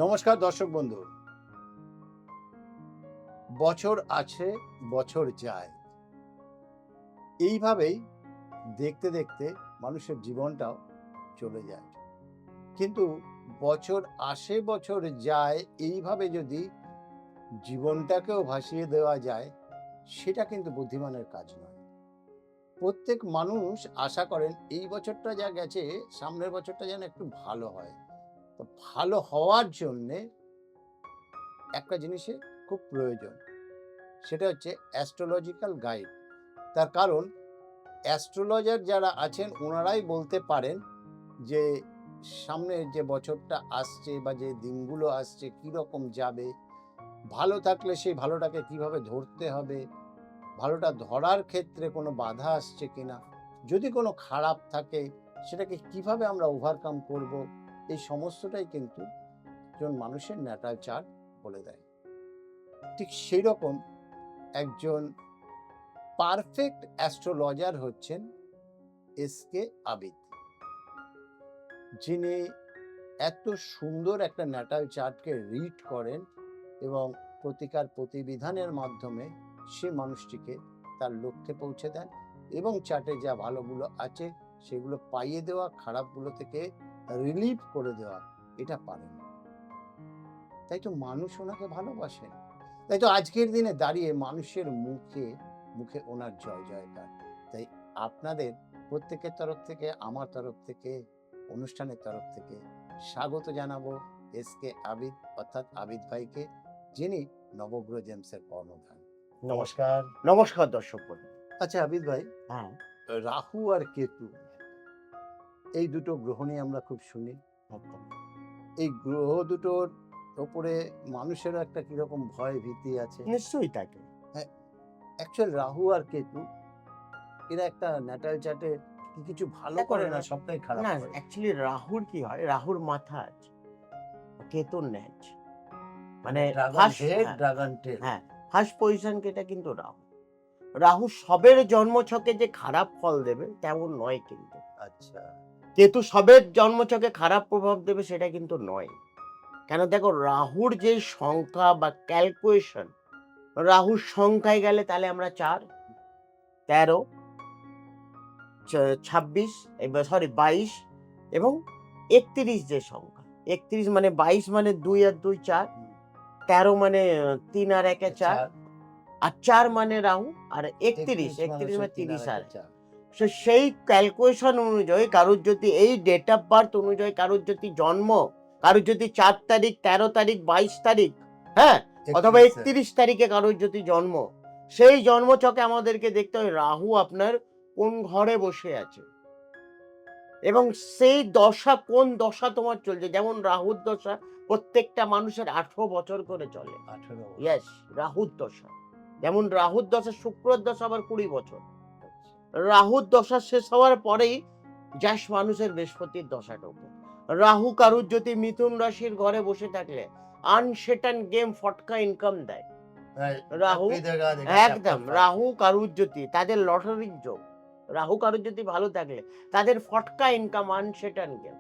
নমস্কার দর্শক বন্ধু। বছর আছে, বছর যায়। এইভাবেই দেখতে দেখতে মানুষের জীবনটাও চলে যায়। কিন্তু বছর আসে বছর যায় এইভাবে যদি জীবনটাকেও ভাসিয়ে দেওয়া যায়, সেটা কিন্তু বুদ্ধিমানের কাজ নয়। প্রত্যেক মানুষ আশা করেন এই বছরটা যা গেছে সামনের বছরটা যেন একটু ভালো হয়। তো ভালো হওয়ার জন্যে একটা জিনিসের খুব প্রয়োজন। সেটা হচ্ছে অ্যাস্ট্রোলজিক্যাল গাইড। তার কারণ অ্যাস্ট্রোলজার যারা আছেন ওনারাই বলতে পারেন যে সামনে যে বছরটা আসছে বা যে দিনগুলো আসছে কীরকম যাবে, ভালো থাকলে সেই ভালোটাকে কিভাবে ধরতে হবে, ভালোটা ধরার ক্ষেত্রে কোনো বাধা আসছে কিনা, যদি কোনো খারাপ থাকে সেটাকে কিভাবে আমরা ওভারকাম করব, এই সমস্তটাই কিন্তু একজন মানুষের ন্যাটাল চার্ট বলে দেয়। ঠিক সেই রকম একজন পারফেক্ট অ্যাস্ট্রোলজার হচ্ছেন এসকে আবিদ, যিনি এত সুন্দর একটা ন্যাটাল চার্টকে রিড করেন এবং প্রতিকার প্রতিবিধানের মাধ্যমে সে মানুষটিকে তার লক্ষ্যে পৌঁছে দেন এবং চার্টে যা ভালোগুলো আছে সেগুলো পাইয়ে দেওয়া, খারাপগুলো থেকে রিলিভ করে দেওয়া, এটা পারেন। তাই তো মানুষ ওনাকে ভালোবাসেন। তাই তো আজকের দিনে দাঁড়িয়ে মানুষের মুখে মুখে ওনার জয় জয়কার। তাই আপনাদের প্রত্যেকের তরফ থেকে, আমার তরফ থেকে, অনুষ্ঠানের তরফ থেকে স্বাগত জানাবো এসকে আবিদ অর্থাৎ আবিদ ভাইকে, যিনি নবগ্রহ জেমসের কর্ণধার। নমস্কার, নমস্কার দর্শক বন্ধু। আচ্ছা আবিদ ভাই, হ্যাঁ, রাহু আর কেতু এই দুটো গ্রহ নিয়ে আমরা খুব শুনি। একদম। এই গ্রহ দুটোর ওপরে মানুষেরও একটা কিরকম ভয় ভীতি আছে। নিশ্চয়ই থাকে। হ্যাঁ, অ্যাকচুয়াল রাহু আর কেতু এরা একটা ন্যাটাল চার্টে কি কিছু ভালো দেখো করে না সবটাই খারাপ না, করে? অ্যাকচুয়ালি রাহুর কি হয়, রাহুর মাথা আছে, কেতুর ন্যাচ। মানে ড্রাগন ফার্স্ট হেড, ড্রাগন টেল। হ্যাঁ, ফার্স্ট পজিশন এটা কিন্তু রাহু। রাহু সবের জন্মছকে যে খারাপ ফল দেবে তেমন নয় কিন্তু। আচ্ছা। কেতু সবের জন্মছকে খারাপ প্রভাব দেবে সেটা কিন্তু নয়। কেন দেখো রাহুর যে সংখ্যা বা ক্যালকুলেশন, রাহুর সংখ্যায় গেলে তাহলে আমরা 4, 13, 26 সরি 22 এবং 31 যে সংখ্যা। 31 মানে 22 মানে 2 আর 2 4, 13 মানে 3 আর 1 এ 4, আর 4 মানে রাহু, আর 31 মানুষ মানে 3 আর 30 আর 1 4। সেই ক্যালকুলেশন অনুযায়ী কারোর যদি এই ডেট অফ বার্থ অনুযায়ী কারোর যদি জন্ম, কারোর যদি 4 তারিখ, 13 তারিখ, 22 তারিখ, হ্যাঁ, অথবা 31 তারিখে কারোর যদি জন্ম, সেই জন্মছকে আমাদেরকে দেখতে হয় রাহু আপনার কোন ঘরে বসে আছে এবং সেই দশা কোন দশা তোমার চলছে। যেমন রাহুর দশা প্রত্যেকটা মানুষের 18 বছর করে চলে। 18 বছর। ইয়েস, রাহুর দশা। যেমন রাহুর দশা, শুক্রর দশা আবার 20 বছর। রাহুর দশা শেষ হওয়ার পরেই জ্যেষ্ঠ মানুষের বৃহস্পতির দশা ঢোকে। রাহু কারুর যদি মিথুন রাশির ঘরে বসে থাকলে আনসেটান গেম, ফটকা ইনকাম দেয়। রাহু একদম, রাহু কারুর যদি তাদের লটারির যোগ, রাহু কারুর যদি ভালো থাকলে তাদের ফটকা ইনকাম, আনসেটান গেম,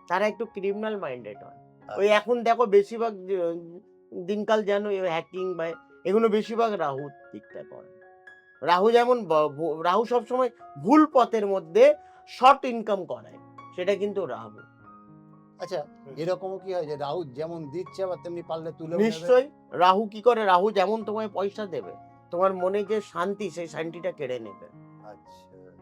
তারা একটু ক্রিমিনাল মাইন্ডেড হয়। ওই এখন দেখো বেশিরভাগ দিনকাল যেন হ্যাকিং বা এগুলো বেশিরভাগ রাহুর দিকটা করে। রাহু যেমন রাহু সবসময় ভুল পথের মধ্যে শর্ট ইনকাম করায়, সেটা কিন্তু রাহু। আচ্ছা, এরকমও কি হয় যে রাহু যেমন দিচ্ছে আবার তেমনি পারলে তুলেও নেবে? নিশ্চয়ই। রাহু কি করে, রাহু যেমন তোমায় পয়সা দেবে, তোমার মনে যে শান্তি সেই শান্তিটা কেড়ে নেবে। আচ্ছা।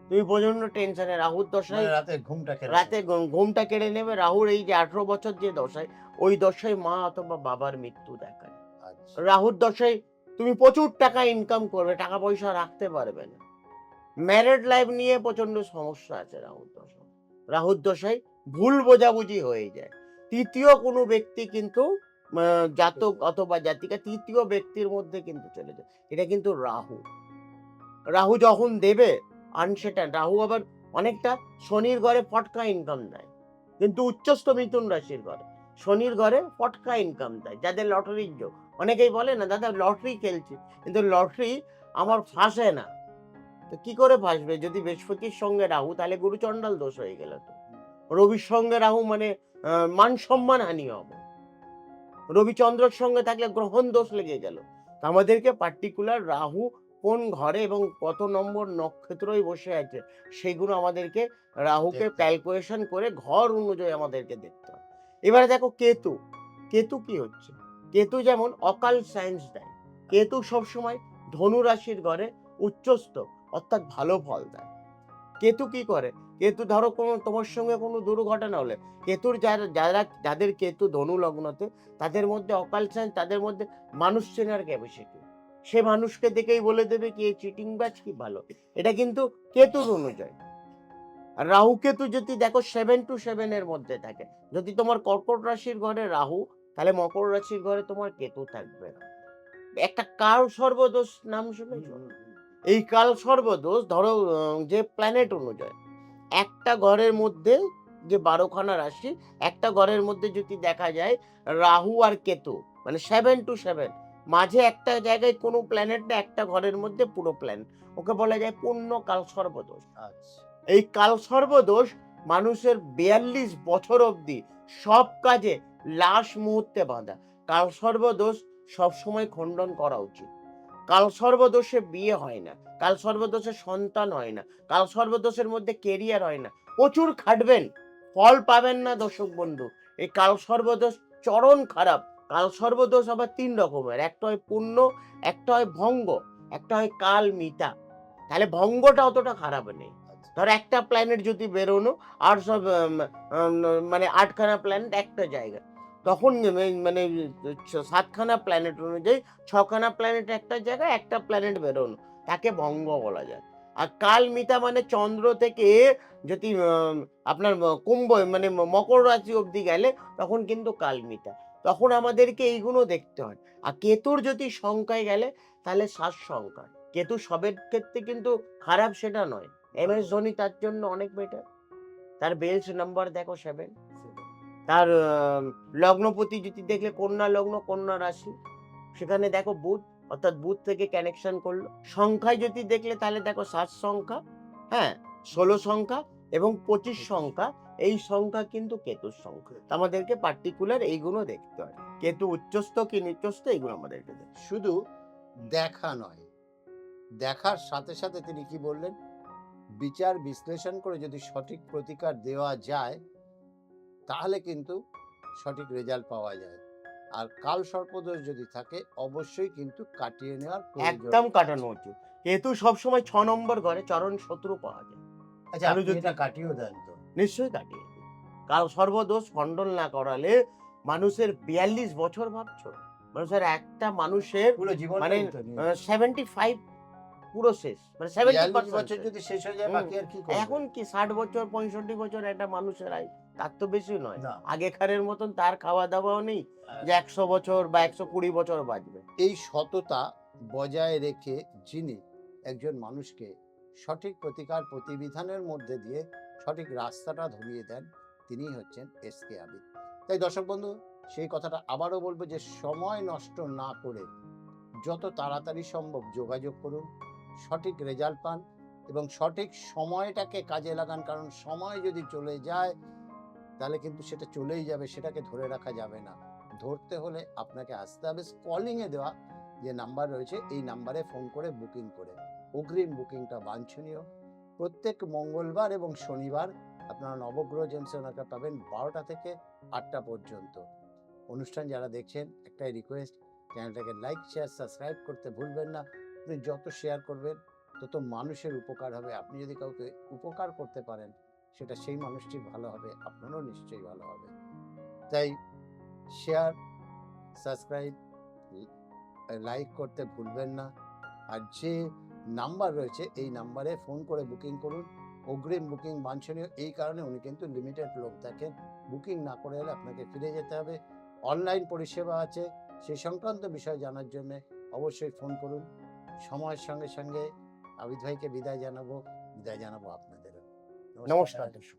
তুমি প্রচন্ড টেনশনে, রাহুর মানে দশায় রাতে ঘুমটা কেড়ে রাতে নেবে। ঘুমটা কেড়ে নেবে। রাহুর এই যে 18 বছর যে দশায়, ওই দশায় মা অথবা বাবার মৃত্যু দেখায়। আচ্ছা। রাহুর দশায় তুমি প্রচুর টাকা ইনকাম করবে, টাকা পয়সা রাখতে পারবে না। ম্যারেড লাইফ নিয়ে প্রচন্ড সমস্যা আছে রাহুর দশায়। রাহুর দশায় ভুল বোঝাবুঝি হয়ে যায়। তৃতীয় কোনো ব্যক্তি কিন্তু জাতক অথবা জাতিকা তৃতীয় ব্যক্তির মধ্যে কিন্তু চলে যায়। এটা কিন্তু রাহু। রাহু যখন দেবে আনসেটান, রাহু আবার অনেকটা শনির ঘরে ফটকা ইনকাম দেয়, কিন্তু উচ্চস্থ মিথুন রাশির ঘরে শনির ঘরে ফটকা ইনকাম দেয়। যাদের লটারির যোগ, অনেকেই বলে না দাদা লটারি খেলছি, কিন্তু লটারি আমার ফাঁসে না। তো কি করে ফাঁসবে? যদি বৃহস্পতির সঙ্গে রাহু, তাহলে গুরুচণ্ডাল দোষ হয়ে গেল। তো রবির সঙ্গে রাহু মানে মান সম্মান হানি হবে। রবিচন্দ্রের সঙ্গে থাকলে গ্রহণ দোষ লেগে গেল। তো আমাদেরকে পার্টিকুলার রাহু কোন ঘরে এবং কত নম্বর নক্ষত্রই বসে আছে সেগুলো আমাদেরকে রাহুকে দেখতে হবে। ক্যালকুলেশন করে ঘর অনুযায়ী আমাদেরকে দেখতে হবে। এবারে দেখো কেতু, কেতু কি হচ্ছে? কেতু যেমন অকাল সায়েন্স দেয়। কেতু সবসময় ধনু রাশির ঘরে উচ্চস্থ অর্থাৎ ভালো ফল দেয়। কেতু কি করে? কেতু ধরো তোমার সঙ্গে কোনো দুর্ঘটনা হলে যাদের কেতু ধনু লগ্নতে তাদের মধ্যে অকাল সায়েন্স, তাদের মধ্যে মানুষ চেনার ক্যাপাসিটি। সে মানুষকে দেখেই বলে দেবে কি এ চিটিংবাজ কি ভালো। এটা কিন্তু কেতুর অনুযায়ী। আর রাহু কেতু যদি দেখো 7 to 7 এর মধ্যে থাকে। যদি তোমার কর্কট রাশির ঘরে রাহু, তাহলে মকর রাশির ঘরে তোমার কেতু থাকবে। একটা কাল সর্বদোষ নাম শুনেছ? এই কাল সর্বদোষ ধরো যে প্ল্যানেট অনুযায়ী একটা ঘরের মধ্যে যে 12খানা রাশি, একটা ঘরের মধ্যে যদি দেখা যায় রাহু আর কেতু মানে 7 to 7 মাঝে একটা জায়গায় কোনো প্ল্যানেট না, একটা ঘরের মধ্যে পুরো প্ল্যানেট, ওকে বলা যায় পূর্ণ কাল সর্বদোষ। আচ্ছা, এই কাল সর্বদোষ মানুষের 42 বছর অবধি সব কাজে লাস্ট মুহূর্তে বাঁধা। কাল সর্বদোষ সবসময় খণ্ডন করা উচিত। কাল সর্বদোষে বিয়ে হয় না, কাল সর্বদোষে সন্তান হয় না, কাল সর্বদোষের মধ্যে কেরিয়ার হয় না। প্রচুর খাটবেন, ফল পাবেন না দর্শক বন্ধু। এই কাল সর্বদোষ চরম খারাপ। কাল সর্বদোষ আবার 3 রকমের, একটা হয় পুণ্য, একটা হয় ভঙ্গ, একটা হয় কাল মিতা। তাহলে ভঙ্গটা অতটা খারাপ নেই। আচ্ছা। ধর একটা প্ল্যানেট যদি বেরোনো আর সব মানে 8খানা প্ল্যানেট একটা জায়গায়, তখন মানে 7খানা প্ল্যানেট অনুযায়ী 6খানা প্ল্যানেট একটা জায়গায়, একটা প্ল্যানেট বেরোনো, তাকে ভঙ্গ বলা যায়। আর কাল মিতা মানে চন্দ্র থেকে যদি আপনার কুম্ভ মানে মকর রাশি অবধি গেলে তখন কিন্তু কাল মিতা। তখন আমাদেরকে এইগুলো দেখতে হয়। আর কেতুর যদি সংখ্যায় গেলে তাহলে 7 সংখ্যা। কেতু সবের ক্ষেত্রে কিন্তু খারাপ সেটা নয়। MS ধোনি তার জন্য অনেক বেটার। তার বেলস নাম্বার দেখো 7। তার লগ্নপতি যদি দেখলে কন্যা লগ্ন, কন্যা রাশি, সেখানে দেখো বুধ, অর্থাৎ বুধ থেকে কানেকশন করলো। সংখ্যায় যদি দেখলে তাহলে দেখো 7 সংখ্যা, হ্যাঁ, 16 সংখ্যা এবং 25 সংখ্যা। এই সংখ্যা কিন্তু কেতুর সংখ্যা। তো আমাদেরকে পার্টিকুলার এইগুলো দেখতে হয়। কেতু উচ্চস্থ কি নিচস্থ এগুলো আমাদেরকে দেখতে হয়। শুধু দেখা নয়, দেখার সাথে সাথে তিনি কি বললেন? বিচার বিশ্লেষণ করে যদি সঠিক প্রতিকার দেওয়া যায়, তাহলে কিন্তু সঠিক রেজাল্ট পাওয়া যায়। আর কাল সর্পদোষ যদি থাকে অবশ্যই কিন্তু কাটিয়ে নেওয়ার প্রয়োজন একদম আছে। কাটানো উচিত। কেতু সবসময় 6 নম্বর ঘরে চরণ শত্রু পাওয়া যায়। আচ্ছা, কারো আপনি যদি এটা কাটিয়েও দেন তো? নিশ্চয়ই কাটিয়ে দিই। কাল সর্বদোষ খণ্ডন না করালে মানুষের 42 বছর ভাবছো? মানুষের একটা মানুষের পুরো মানে জীবনটাই তো নিয়ে 75 পুরো শেষ। মানে 42 70% বছর শেষ। যদি শেষ হয়ে যায় হুম। বাকি আর কি করবে? এখন কি 60 বছর 65 বছর একটা মানুষের আয়ু, তার তো বেশি নয়। না। আগেকারের মতন তার খাওয়া-দাওয়াও নেই যে 100 বছর বা 120 বছর বাঁচবে। এই সততা বজায় রেখে যিনি একজন মানুষকে সঠিক প্রতিকার প্রতিবিধানের মধ্যে দিয়ে সঠিক রাস্তাটা ধরিয়ে দেন, তিনিই হচ্ছেন এসকে আবিদ। তাই দর্শক বন্ধু, সেই কথাটা আবারও বলবো যে সময় নষ্ট না করে যত তাড়াতাড়ি সম্ভব যোগাযোগ করুন, সঠিক রেজাল্ট পান এবং সঠিক সময়টাকে কাজে লাগান। কারণ সময় যদি চলে যায় তাহলে কিন্তু সেটা চলেই যাবে, সেটাকে ধরে রাখা যাবে না। ধরতে হলে আপনাকে আসতে হবে কলিংয়ে দেওয়া যে নাম্বার রয়েছে এই নাম্বারে ফোন করে বুকিং করে। অগ্রিম বুকিংটা বাঞ্ছনীয়। প্রত্যেক মঙ্গলবার এবং শনিবার আপনারা নবগ্রহ জেমসে ওনাকে পাবেন 12টা থেকে 8টা পর্যন্ত। অনুষ্ঠান যারা দেখছেন একটাই রিকোয়েস্ট, চ্যানেলটাকে লাইক শেয়ার সাবস্ক্রাইব করতে ভুলবেন না। আপনি যত শেয়ার করবেন তত মানুষের উপকার হবে। আপনি যদি কাউকে উপকার করতে পারেন সেটা সেই মানুষটি ভালো হবে, আপনারও নিশ্চয়ই ভালো হবে। তাই শেয়ার, সাবস্ক্রাইব, লাইক করতে ভুলবেন না। আর যে নাম্বার রয়েছে এই নাম্বারে ফোন করে বুকিং করুন। অগ্রিম বুকিং বাঞ্ছনীয় এই কারণে উনি কিন্তু লিমিটেড লোক থাকেন। বুকিং না করে এলে আপনাকে ফিরে যেতে হবে। অনলাইন পরিষেবা আছে, সেই সংক্রান্ত বিষয় জানার জন্য অবশ্যই ফোন করুন। সময়ের সঙ্গে সঙ্গে আবিদ ভাইকে বিদায় জানাবো আপনাদেরও। নমস্কার দর্শক।